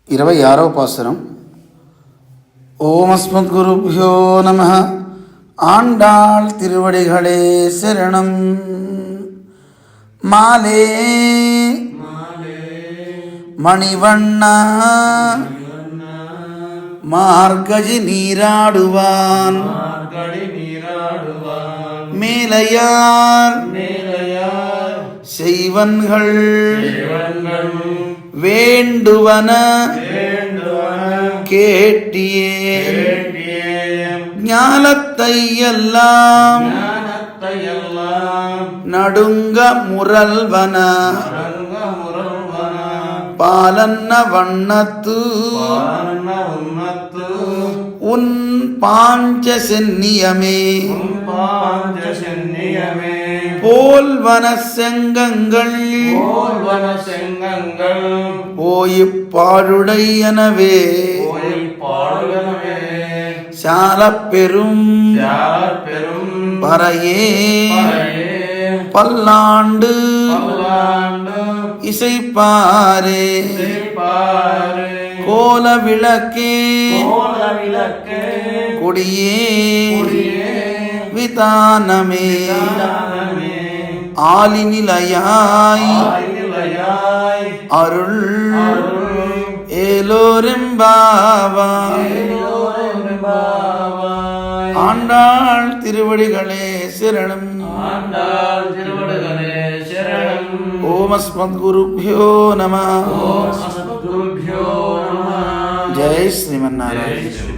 26వ பாசுரம். ஓம் அஸ்மத்குருப்யோ நமः. ஆண்டாள் திருவடிகளே சரணம். மாலே மணிவண்ணா மார்கழி நீராடுவான் மேலையார் செய்வன்கள் வேண்டுவன கேட்டியே ஞானத்தை எல்லாம் நடுங்க முரல்வன பாலன்ன வண்ணத்து உன் பாஞ்ச சென்னியமே போல்வன செங்கங்கள் போயிப்பாடுடையனவே சாலப் பெரும் பறையே பல்லாண்டு இசைப்பாரே கோல விளக்கே கொடியே விதானமே ஆலிநிலையாய் அருள் ஏலோரெம்பாவாய். ஆண்டாள் திருவடிகளே சரணம். ஓம் அஸ்மத்குருப்யோ நமः. ஜெய் ஸ்ரீமன்னாராயண.